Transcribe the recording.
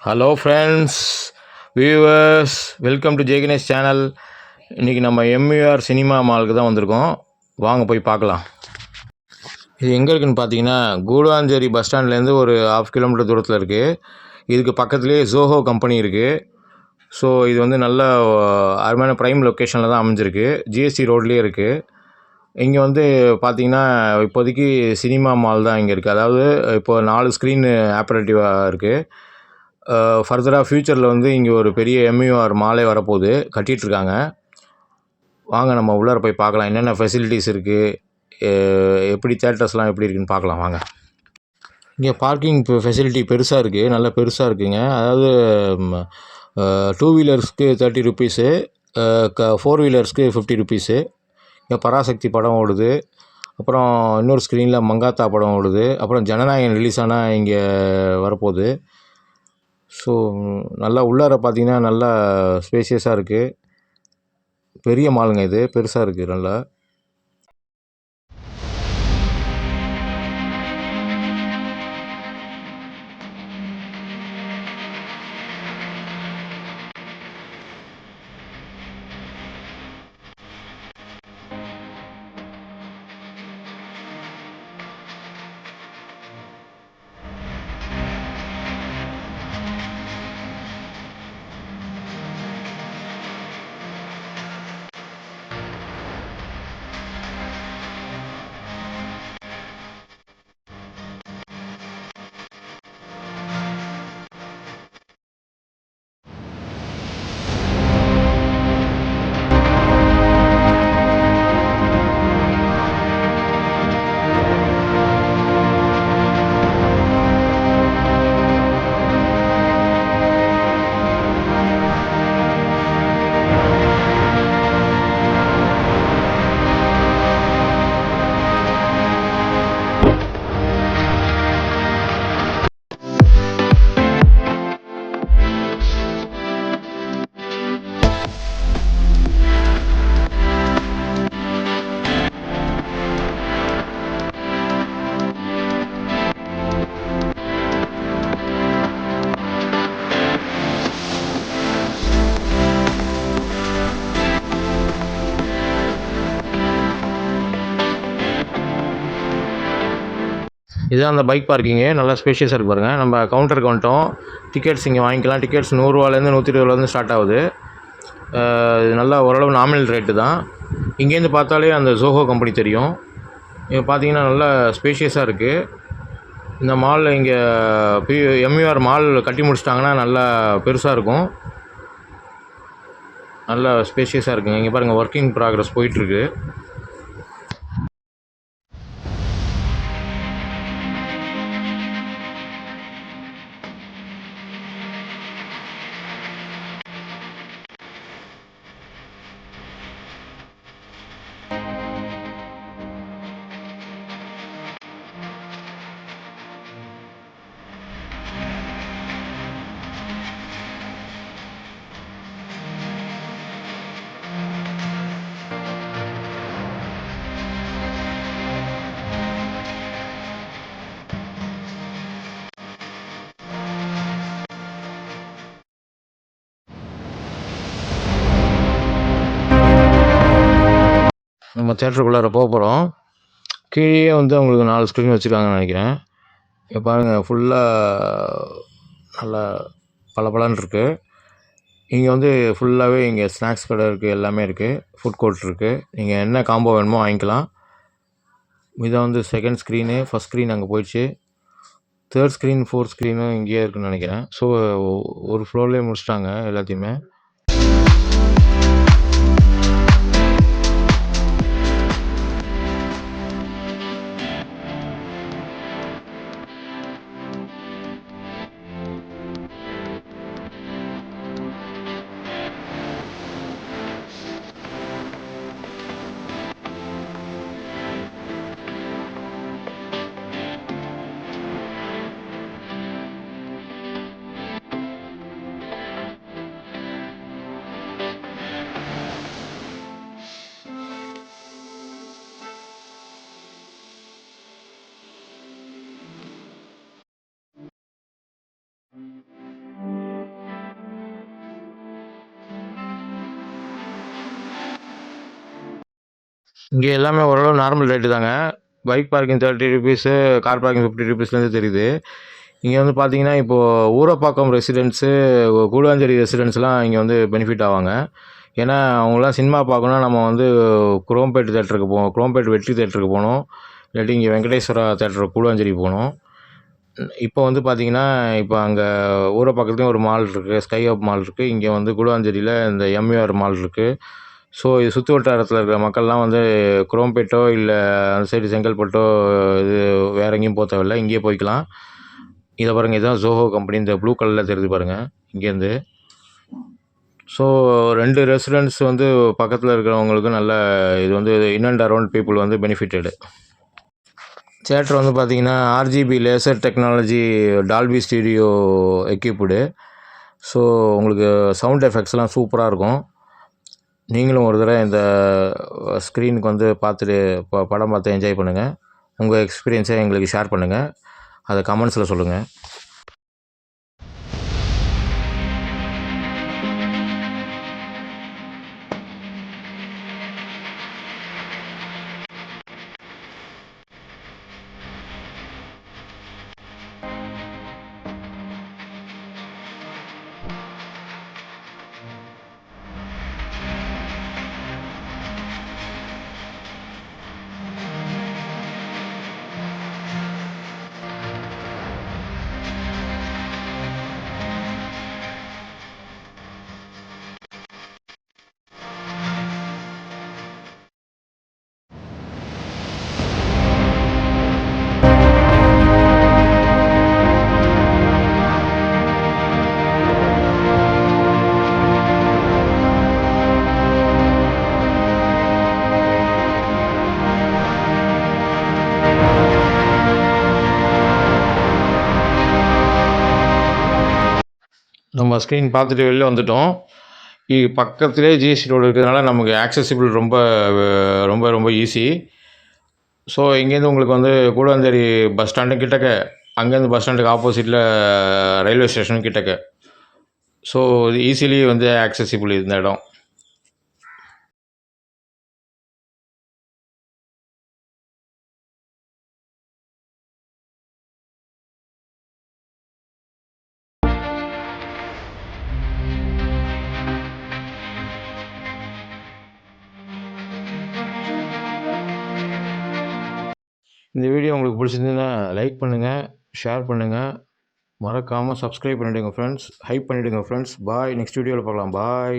Hello friends, viewers, welcome to Jaiganesh channel. இன்றைக்கி நம்ம எம்யூஆர் cinema மாலுக்கு தான் வந்திருக்கோம். வாங்க போய் பார்க்கலாம். இது எங்கே இருக்குதுன்னு பார்த்தீங்கன்னா, கூடுவாஞ்சேரி பஸ் ஸ்டாண்ட்லேருந்து ஒரு 1/2 கிலோமீட்டர் தூரத்தில் இருக்குது. இதுக்கு பக்கத்துலேயே ஜோஹோ கம்பெனி இருக்குது. ஸோ இது வந்து நல்ல அருமையான ப்ரைம் லொக்கேஷனில் தான் அமைஞ்சிருக்கு. ஜிஎஸ்டி ரோட்லேயே இருக்குது. இங்கே வந்து பார்த்திங்கன்னா இப்போதைக்கு சினிமா மால் தான் இங்கே இருக்குது. அதாவது இப்போ 4 ஸ்க்ரீன் ஆப்பரேட்டிவாக இருக்குது. ஃபர்தராக ஃப்யூச்சரில் வந்து இங்கே ஒரு பெரிய எம்யூஆர் மாலே வரப்போகுது, கட்டிகிட்ருக்காங்க. வாங்க நம்ம உள்ளார போய் பார்க்கலாம் என்னென்ன ஃபெசிலிட்டிஸ் இருக்குது, எப்படி தேட்டர்ஸ்லாம் எப்படி இருக்குதுன்னு பார்க்கலாம் வாங்க. இங்கே பார்க்கிங் ஃபெசிலிட்டி பெருசாக இருக்குது, நல்லா பெருசாக இருக்குதுங்க. அதாவது 2 வீலர்ஸ்க்கு 30 ருபீஸு, 4 வீலர்ஸ்க்கு 50 ருபீஸு. இங்கே பராசக்தி படம் ஓடுது. அப்புறம் இன்னொரு ஸ்க்ரீனில் மங்காத்தா படம் ஓடுது. அப்புறம் ஜனநாயகன் ரிலீஸ் ஆனால் இங்கே வரப்போகுது. ஸோ நல்லா உள்ளார பார்த்தீங்கன்னா நல்லா ஸ்பேசியஸாக இருக்குது. பெரிய மாலுங்க, இது பெருசாக இருக்குது நல்லா. இதுதான் அந்த பைக் பார்க்கிங்கு, நல்லா ஸ்பேஷியஸாக இருக்குது பாருங்கள். நம்ம கவுண்டருக்கு வந்துட்டோம். டிக்கெட்ஸ் இங்கே வாங்கிக்கலாம். டிக்கெட்ஸ் 100 ரூபாலேருந்து 120 ஸ்டார்ட் ஆகுது. இது நல்லா ஓரளவு நாமினல் ரேட்டு தான். இங்கேருந்து பார்த்தாலே அந்த ஜோஹோ கம்பெனி தெரியும். இங்கே பார்த்தீங்கன்னா நல்லா ஸ்பேஷியஸாக இருக்குது. இந்த மாலில் இங்கே எம்யூஆர் மால் கட்டி முடிச்சிட்டாங்கன்னா நல்லா பெருசாக இருக்கும். நல்லா ஸ்பேஷியஸாக இருக்குங்க. இங்கே பாருங்கள், ஒர்க்கிங் ப்ராக்ரஸ் போயிட்டுருக்கு. நம்ம தேட்டருக்குள்ளார போக போகிறோம். கீழே வந்து அவங்களுக்கு 4 ஸ்க்ரீன் வச்சுருக்காங்கன்னு நினைக்கிறேன். இப்போ பாருங்கள், ஃபுல்லாக நல்லா பளபளன்னு இருக்குது. இங்கே வந்து ஃபுல்லாகவே இங்கே ஸ்நாக்ஸ் கடை இருக்குது, எல்லாமே இருக்குது. ஃபுட் கோர்ட் இருக்குது. நீங்கள் என்ன காம்போ வேணுமோ வாங்கிக்கலாம். இதான் வந்து செகண்ட் ஸ்க்ரீனு. ஃபஸ்ட் ஸ்க்ரீன் அங்கே போயிடுச்சு. தேர்ட் ஸ்க்ரீன், ஃபோர்த் ஸ்க்ரீனும் இங்கேயே இருக்குதுன்னு நினைக்கிறேன். ஸோ ஒரு ஃப்ளோர்லேயே முடிச்சிட்டாங்க எல்லாத்தையுமே. இங்கே எல்லாமே ஓரளவு நார்மல் ரேட்டு தாங்க. பைக் பார்க்கிங் ₹30, கார் பார்க்கிங் ₹50லேருந்து தெரியுது. இங்கே வந்து பார்த்தீங்கன்னா, இப்போது ஊரப்பாக்கம் ரெசிடென்ட்ஸு, கூடுவாஞ்சேரி ரெசிடென்ட்ஸ்லாம் இங்கே வந்து பெனிஃபிட் ஆவாங்க. ஏன்னா அவங்களாம் சினிமா பார்க்கணுன்னா நம்ம வந்து குரோம்பேட் தேட்டருக்கு போகணும், குரோம்பேட் வெற்றி தேட்டருக்கு போகணும், இல்லாட்டி இங்கே வெங்கடேஸ்வரா தேட்டர் கூடுவாஞ்சேரி போகணும். இப்போ வந்து பார்த்தீங்கன்னா, இப்போ அங்கே ஊரப்பாக்கத்துலேயும் ஒரு மால் இருக்குது, ஸ்கை ஹப் மால் இருக்குது. இங்கே வந்து கூடுவாஞ்சேரியில் இந்த எம்யூஆர் மால் இருக்குது. ஸோ இது சுற்று வட்டாரத்தில் இருக்கிற மக்கள்லாம் வந்து குரோம்பேட்டோ இல்லை அந்த சைடு செங்கல்பட்டோ இது வேறு எங்கேயும் போக தேவையில்ல, இங்கேயே போய்க்கலாம். இதை பாருங்கள், இதுதான் ஜோஹோ கம்பெனி, இந்த ப்ளூ கலரில் தெரியுது பாருங்கள் இங்கேருந்து. ஸோ 2 ரெசிடென்ட்ஸ் வந்து பக்கத்தில் இருக்கிறவங்களுக்கு நல்ல இது வந்து இன் அண்ட் அரவுண்ட் பீப்புள் வந்து பெனிஃபிட்டடு. தியேட்டர் வந்து பார்த்திங்கன்னா RGB laser technology Dolby stereo equipped. So உங்களுக்கு சவுண்ட் எஃபெக்ட்ஸ்லாம் சூப்பராக இருக்கும். நீங்களும் ஒரு தடவை இந்த ஸ்க்ரீனுக்கு வந்து பார்த்துட்டு படம் பார்த்து என்ஜாய் பண்ணுங்கள். உங்கள் எக்ஸ்பீரியன்ஸை எங்களுக்கு ஷேர் பண்ணுங்கள், அதை கமெண்ட்ஸில் சொல்லுங்கள். நம்ம ஸ்க்ரீன் பார்த்துட்டு வெளில வந்துட்டோம். பக்கத்துலேயே ஜிஎஸ்டி ரோடு இருக்கிறதுனால நமக்கு ஆக்சசிபிள் ரொம்ப ரொம்ப ரொம்ப ஈஸி. ஸோ இங்கேருந்து உங்களுக்கு வந்து கூடுவாஞ்சேரி பஸ் ஸ்டாண்டும் கிட்டக்க, அங்கேருந்து பஸ் ஸ்டாண்டுக்கு ஆப்போசிட்டில் ரயில்வே ஸ்டேஷனும் கிட்டக்க. ஸோ ஈஸிலி வந்து ஆக்சசிபிள் இந்த இடம். இந்த வீடியோ உங்களுக்கு பிடிச்சிருந்ததுன்னா லைக் பண்ணுங்கள், ஷேர் பண்ணுங்கள், மறக்காமல் சப்ஸ்கிரைப் பண்ணிவிடுங்க ஃப்ரெண்ட்ஸ், ஹைப் பண்ணிவிடுங்க ஃப்ரெண்ட்ஸ். பாய், நெக்ஸ்ட் வீடியோவில் பார்க்கலாம். பாய்.